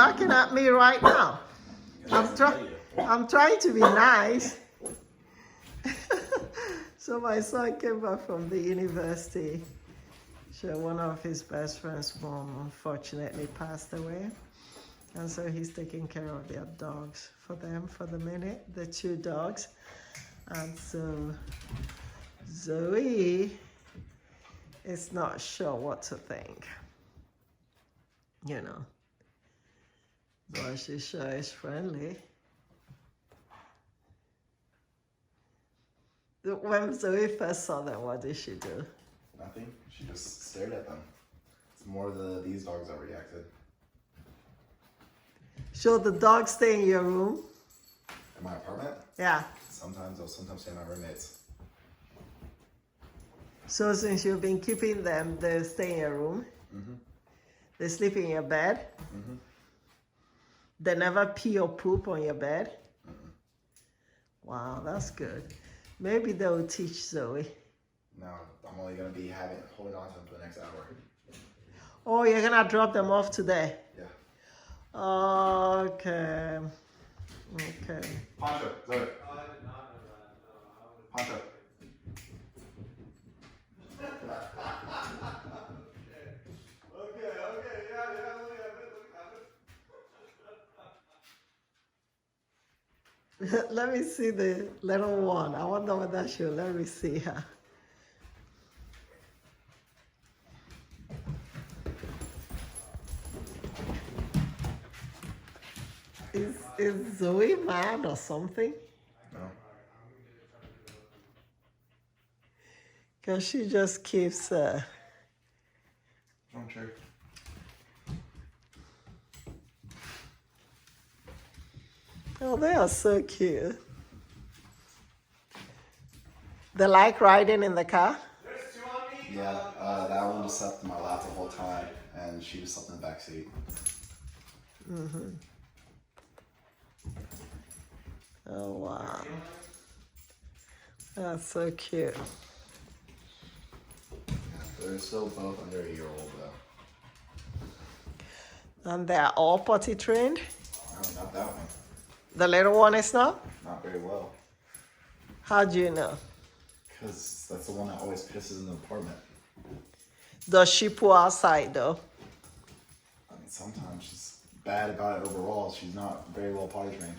barking at me right now? I'm trying to be nice. So my son came back from the university. So one of his best friend's mom unfortunately passed away. And so he's taking care of their dogs for them for the minute, the 2 dogs. And so Zoe is not sure what to think, you know. But she sure is friendly. When Zoe first saw them, what did she do? Nothing. She just stared at them. It's more these dogs that reacted. So the dogs stay in your room? In my apartment? Yeah. Sometimes they'll stay my roommates. So since you've been keeping them, they stay in your room? Mm-hmm. They sleep in your bed? Mm-hmm. They never pee or poop on your bed? Mm-mm. Wow, that's good. Maybe they'll teach Zoe. No, I'm only going to be holding on to them for the next hour. Oh, you're going to drop them off today? Yeah. Okay. Okay. Poncho, Zoe. Poncho. Let me see the little one. I wonder what that should. Let me see her. Is Zoe mad or something? No. Because she just keeps... I'm sure. Oh, they are so cute. They like riding in the car? Yeah, that one just slept in my lap the whole time, and she just slept in the back seat. Mm-hmm. Oh, wow. That's so cute. They're still both under a year old, though. And they're all potty trained? No, not that one. The little one is not? Not very well. How do you know? Because that's the one that always pisses in the apartment. Does she poo outside though? I mean, sometimes she's bad about it overall. She's not very well potty trained.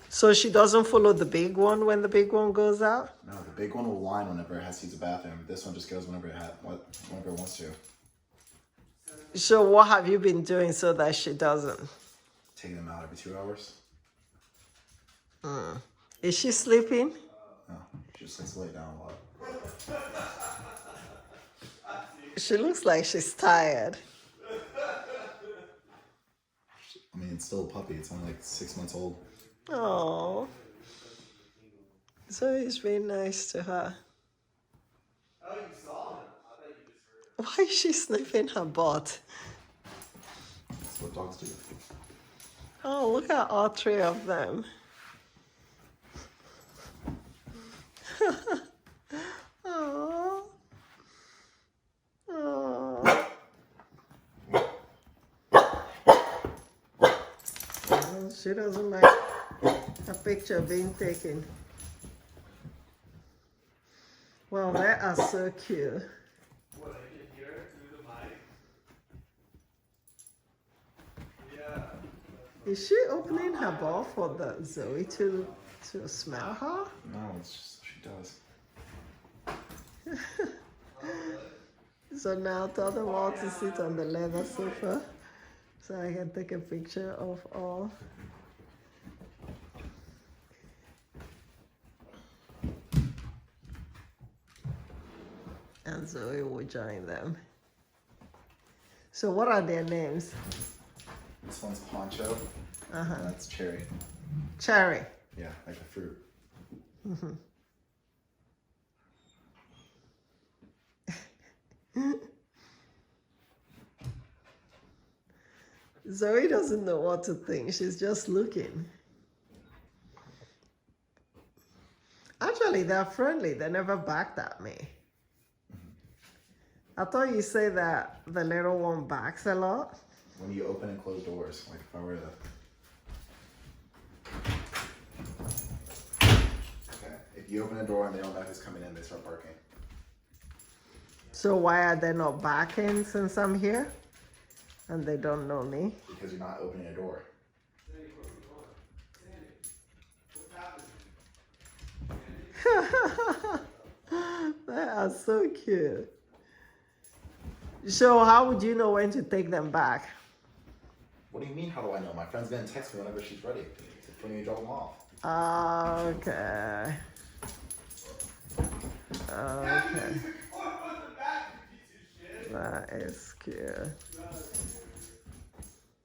So she doesn't follow the big one when the big one goes out? No, the big one will whine whenever it has to use the bathroom. This one just goes whenever it wants to. So what have you been doing so that she doesn't? Taking them out every 2 hours. Is she sleeping? No, she just likes to lay down a lot. She looks like she's tired. I mean, it's still a puppy. It's only like 6 months old. Oh. So he's being nice to her. Oh, you saw him. I thought you just heard him. Why is she sniffing her butt? That's what dogs do. Oh, look at all 3 of them. Oh. Oh. She doesn't like a picture being taken. Well, they are so cute. What, I can hear it through the mic? Yeah. Is she opening her ball for the Zoe to smell her? No, it's just she does. So now tell them all to sit on the leather sofa so I can take a picture of all. And Zoe will join them. So what are their names? This one's Poncho. Uh-huh. And that's Cherry. Cherry. Yeah, like a fruit. Mm-hmm. Zoe doesn't know what to think. She's just looking. Actually, they're friendly. They never barked at me. I thought you say that the little one barks a lot. when you open and close doors. Like if I were to. Okay. If you open a door and they don't know who's coming in, they start barking. So why are they not barking since I'm here? And they don't know me? Because you're not opening a door. Sandy, close the door. Sandy, what's happening? They are so cute. So how would you know when to take them back? What do you mean, how do I know? My friend's gonna text me whenever she's ready. When you drop them off. Okay. Okay. That is cute.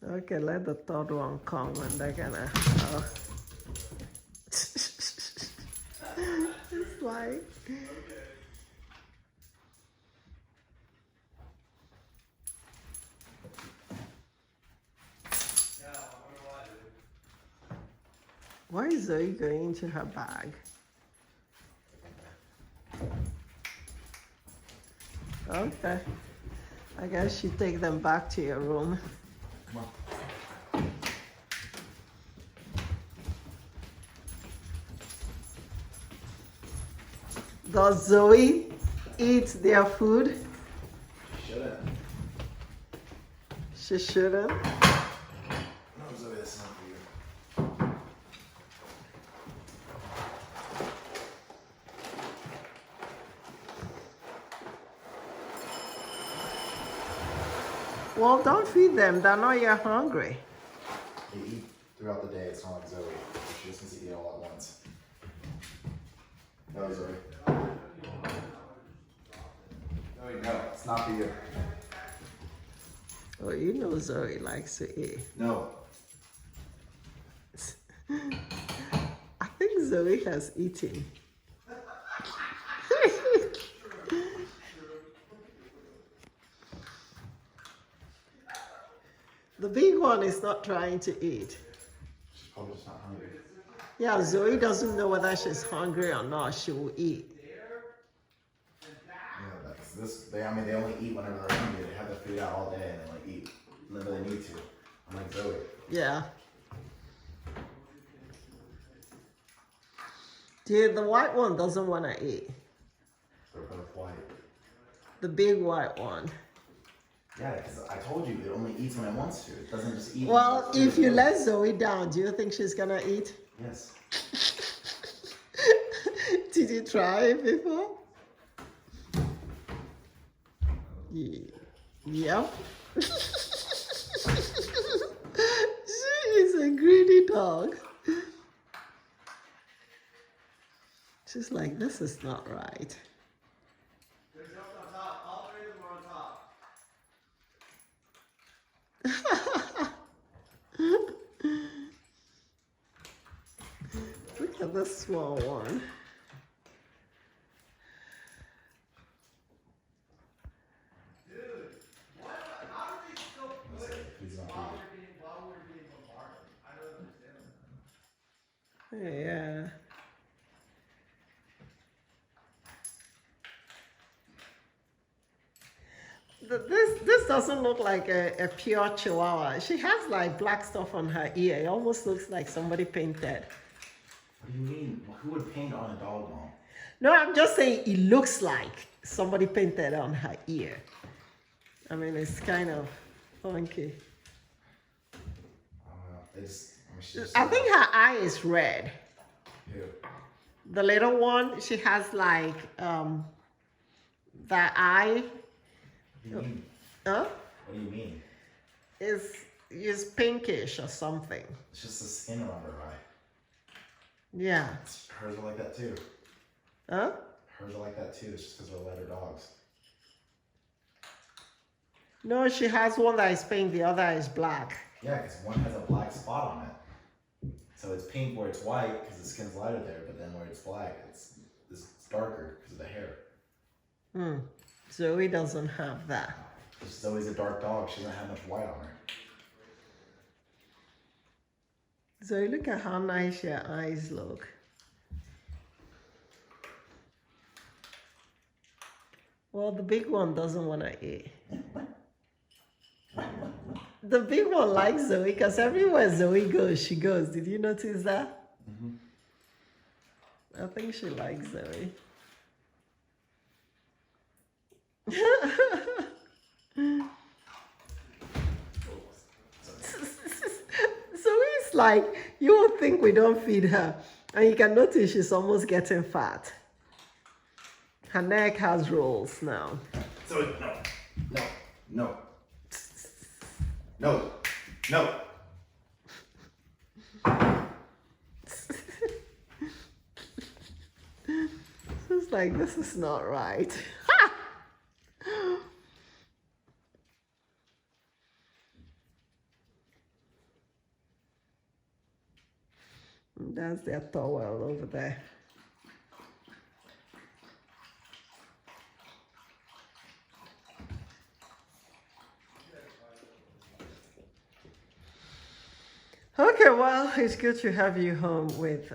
Okay, let the third one come and they're gonna. Oh. It's like. Why is Zoe going into her bag? Okay. I guess you take them back to your room. Come on. Does Zoe eat their food? Shouldn't. She shouldn't. No, Zoe, that's not for you. Well, don't feed them. They're not yet hungry. They eat throughout the day. It's not like Zoe. She just needs to eat all at once. No, Zoe. Zoe, no, it's not for you. Oh, you know Zoe likes to eat. No. I think Zoe has eaten. The big one is not trying to eat. She's probably just not hungry. Yeah, Zoe doesn't know whether she's hungry or not. She will eat. Yeah, that's this. They only eat whenever they're hungry. They have their food out all day and they like eat whenever they need to. I'm like Zoe. Yeah. Dude, the white one doesn't want to eat. They're both white. The big white one. Yeah, because I told you it only eats when it wants to. It doesn't just eat. Well, if you let Zoe down, do you think she's gonna eat? Yes. Did you try it before? Yep. She is a greedy dog. She's like, this is not right. They're jumped on top. All three of them are on top. Look at this small one. Dude, what? How did they still put it He's not while eating. we're being bombarded? I don't understand that. Yeah. This doesn't look like a pure Chihuahua. She has like black stuff on her ear. It almost looks like somebody painted. What do you mean? Who would paint on a dog, Mom? No, I'm just saying it looks like somebody painted on her ear. I mean, it's kind of funky. I think her eye is red. Who? The little one, she has like that eye. What do you mean? Huh? What do you mean? Is pinkish or something. It's just the skin around her eye. Yeah. Hers are like that too. Huh? Hers are like that too. It's just because they're lighter dogs. No, she has one that is pink, the other is black. Yeah, because one has a black spot on it. So it's pink where it's white because the skin's lighter there, but then where it's black, it's darker because of the hair. Hmm. Zoe doesn't have that. Zoe's a dark dog. She doesn't have much white on her. Zoe, look at how nice your eyes look. Well, the big one doesn't want to eat. The big one likes Zoe because everywhere Zoe goes, she goes. Did you notice that? I think she likes Zoe. Zoe's like, you would think we don't feed her. And you can notice she's almost getting fat. Her neck has rolls now. So no. It's like, this is not right. That's their towel over there. Okay, well, it's good to have you home with